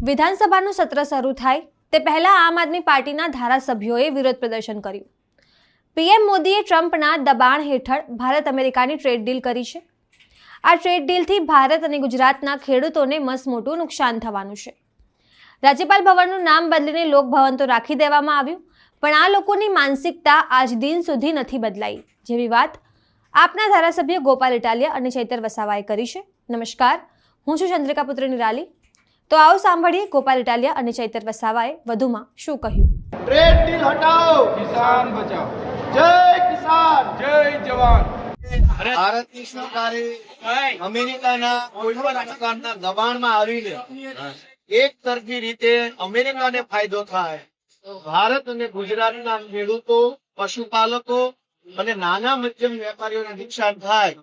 વિધાનસભાનું સત્ર શરૂ થાય તે પહેલા આમ આદમી પાર્ટીના ધારાસભ્યોએ વિરોધ પ્રદર્શન કર્યું। પીએમ મોદીએ ટ્રમ્પના દબાણ હેઠળ ભારત અમેરિકાની ટ્રેડ ડીલ કરી છે। આ ટ્રેડ ડીલથી ભારત અને ગુજરાતના ખેડૂતોને મસમોટું નુકસાન થવાનું છે। રાજ્યપાલ ભવનનું નામ બદલીને લોકભવન તો રાખી દેવામાં આવ્યું, પણ આ લોકોની માનસિકતા આજ દિન સુધી નથી બદલાઈ, જેવી વાત આપના ધારાસભ્ય ગોપાલ ઇટાલિયા અને ચૈતર વસાવાએ કરી છે। નમસ્કાર, હું છું ચંદ્રિકા પુત્ર નિરાલી। तो आओ सांभळीए गोपाल इटालिया અને ચૈતર વસાવાએ વધુમાં શું કહ્યું। ट्रेड डील हटाओ, किसान बचाओ, जय किसान, जय जवान। ભારતની સરકારે અમેરિકાના કોઈ પણ પ્રકારના દબાણમાં આવીને એક તરફી રીતે અમેરિકાને ફાયદો થાય, ભારત અને ગુજરાતના ખેડૂતો, પશુપાલકો અને નાના મધ્યમ વેપારીઓને નુકસાન થાય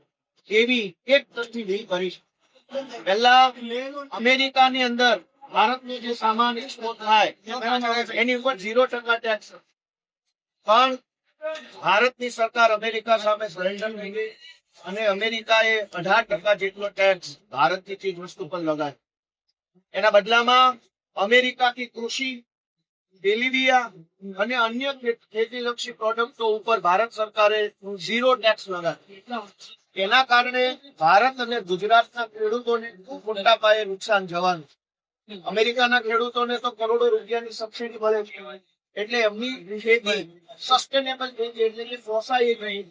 એવી એક તરફી ડીલ કરી છે। પહેલા અમેરિકાની અંદર ભારતનો જે સામાન એક્સપોર્ટ થાય એની ઉપર 0% ટેક્સ, પણ ભારતની સરકાર અમેરિકા સામે સરેન્ડર થઈ ગઈ અને અમેરિકાએ 18% જેટલો ટેક્સ ભારતની ચીજ વસ્તુ પર લગાવ્યો। એના બદલામાં અમેરિકાથી કૃષિ, તેલીબિયા અને અન્ય ખેતીલક્ષી પ્રોડક્ટો ઉપર ભારત સરકારે 0 ટેક્સ લગાવ્યો। એના કારણે ભારત અને ગુજરાતના ખેડૂતોને ખૂબ મોટા પાયે નુકસાન જવાનું। અમેરિકાના ખેડૂતોને તો કરોડો રૂપિયાની સબસિડી મળે છે, એટલે એમની ખેતી સસ્ટેનેબલ થઈ છે, એટલે કે પોસાય નહીં।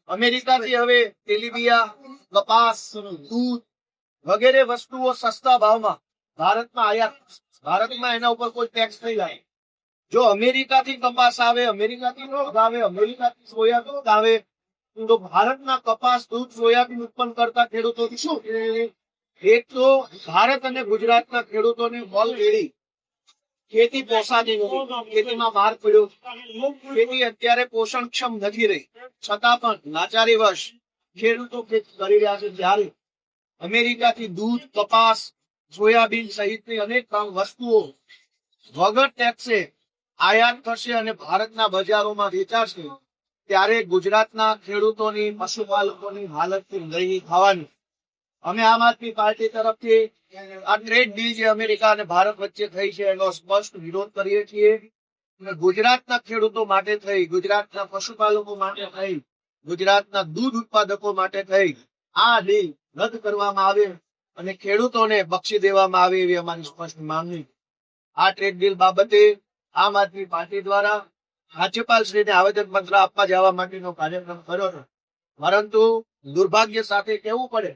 અમેરિકાથી હવે તેલીબિયા, કપાસ, દૂધ વગેરે વસ્તુઓ સસ્તા ભાવમાં ભારતમાં આયાત, ભારતમાં એના ઉપર કોઈ ટેક્સ નહીં લાગે। જો અમેરિકાથી કપાસ આવે, અમેરિકાથી દૂધ આવે, અમેરિકાથી સોયાબીન આવે, તો ભારતના કપાસ, દૂધ, સોયાબીન ઉત્પન્ન કરતા ખેડૂતો શું? એક તો ભારત અને ગુજરાતના ખેડૂતોને ઓલરેડી ખેતી પોસાતી નથી, ખેતીમાં માર પડ્યો, ખેતી અત્યારે પોષણક્ષમ નથી રહી, છતાં પણ લાચારી વશ ખેડૂતો ખેતી કરી રહ્યા છે। ત્યારે અમેરિકાથી દૂધ, કપાસ, સોયાબીન સહિતની અનેક વસ્તુઓ વગર ટેક્સે આયાત થશે અને ભારતના બજારોમાં વેચાશે, ત્યારે ગુજરાતના ખેડૂતોની, પશુપાલકોની હાલત દયનીય થવાની। અમે આમ આદમી પાર્ટી તરફથી આ ટ્રેડ ડીલ જે અમેરિકા અને ભારત વચ્ચે થઈ છે એનો સ્પષ્ટ વિરોધ કરીએ છીએ। ગુજરાતના ખેડૂતો માટે થઈ, ગુજરાતના પશુપાલકો માટે થઈ, ગુજરાતના દૂધ ઉત્પાદકો માટે થઈ આ ડીલ રદ કરવામાં આવે અને ખેડૂતોને બક્ષી દેવામાં આવે એવી અમારી સ્પષ્ટ માંગણી। આ ટ્રેડ ડીલ બાબતે આમ આદમી પાર્ટી દ્વારા રાજ્યપાલ શ્રીને આવેદન પત્ર આપવા જવા માટેનો કાર્યક્રમ કર્યો હતો, પરંતુ દુર્ભાગ્ય સાથે કહેવું પડે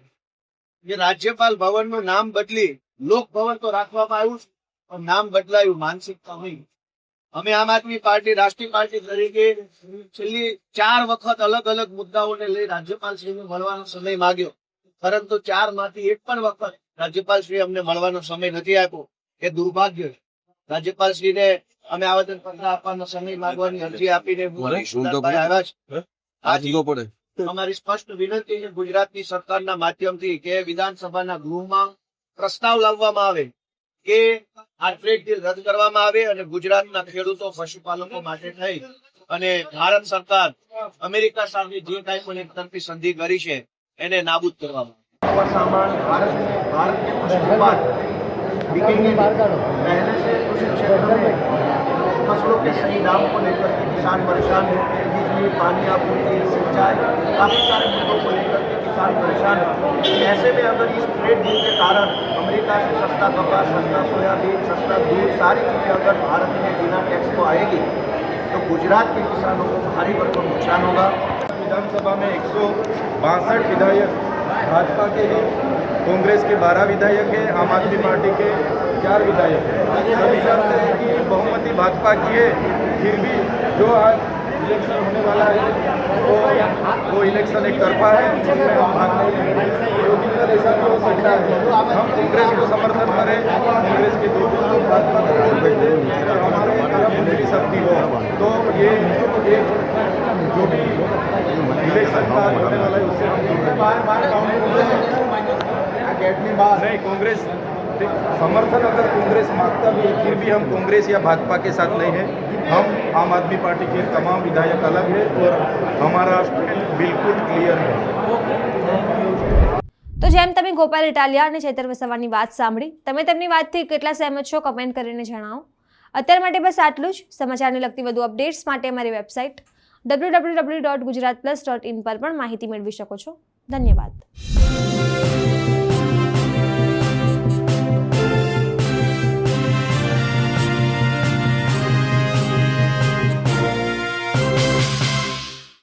કે રાજ્યપાલ ભવનનું નામ બદલી લોકભવન તો રાખવામાં આવ્યું, પણ નામ બદલાયું, માનસિકતા નહીં। અમે આમ આદમી પાર્ટી રાષ્ટ્રીય પાર્ટી તરીકે છેલ્લી 4 વખત અલગ અલગ મુદ્દાઓને લઈ રાજ્યપાલ શ્રીને મળવાનો સમય માંગ્યો, પરંતુ 4 માંથી એક પણ વખત રાજ્યપાલ શ્રી અમને મળવાનો સમય નથી આપ્યો। એ દુર્ભાગ્ય છે। રાજ્યપાલ શ્રીને અમે આવેદન પત્ર આપવાનો સમય માંગવાની અરજી આપીને અમારી સ્પષ્ટ વિનંતી છે ગુજરાતની સરકારના માધ્યમથી કે વિધાનસભાના ગૃહમાં પ્રસ્તાવ લાવવામાં આવે કે આ ટ્રેડ ડીલ રદ કરવામાં આવે અને ગુજરાતના ખેડૂતો, પશુપાલકો માટે થઈ અને ભારત સરકાર અમેરિકા સાથે જે કાંઈ પણ એક તરફી સંધિ કરી છે એને નાબૂદ કરવામાં આવે। फसलों के सही दाम को लेकर के किसान परेशान है, बिजली, पानी आपूर्ति, सिंचाई, काफी सारे मुद्दों को लेकर के किसान परेशान है। ऐसे में अगर इस ट्रेड डील के कारण अमेरिका से सस्ता कपास, सस्ता सोयाबीन, सस्ता दूध, सारी चीजें अगर भारत में बिना टैक्स को आएगी तो गुजरात के किसानों को भारी भरपूर नुकसान होगा। विधानसभा में 162 विधायक भाजपा के हैं, कांग्रेस के 12 विधायक है, आम आदमी पार्टी के 4 विधायक है। सभी जानते हैं कि बहुमति भाजपा की है, फिर भी जो आज इलेक्शन होने वाला है तो वो इलेक्शन एक तरफा है, जिसमें हम भाग नहीं लेंगे। क्योंकि कल ऐसा भी हो सकता है हम कांग्रेस को समर्थन करें, कांग्रेस के दो भाजपा हमारे तरफ शक्ति हो, तो ये जो भी इलेक्शन का होने वाला है उससे नहीं, कांग्रेस समर्थन अगर कांग्रेस मांगता भी है, फिर भी हम कांग्रेस या भाजपा के साथ नहीं है। हम आम आदमी पार्टी के तमाम विधायक अलग है और हमारा स्टैंड बिल्कुल क्लियर है। तो જેમ તમે ગોપાલ ઇટાલિયા અને ચેતર વસાવાની વાત સાંભળી, તમે તેમની વાતથી કેટલા સહેમત છો કમેન્ટ કરીને જણાવો. અત્યાર માટે બસ આટલું જ. સમાચારને લગતી વધુ અપડેટ્સ માટે અમારી વેબસાઇટ www.gujaratplus.in પર પણ માહિતી મેળવી શકો છો. ધન્યવાદ.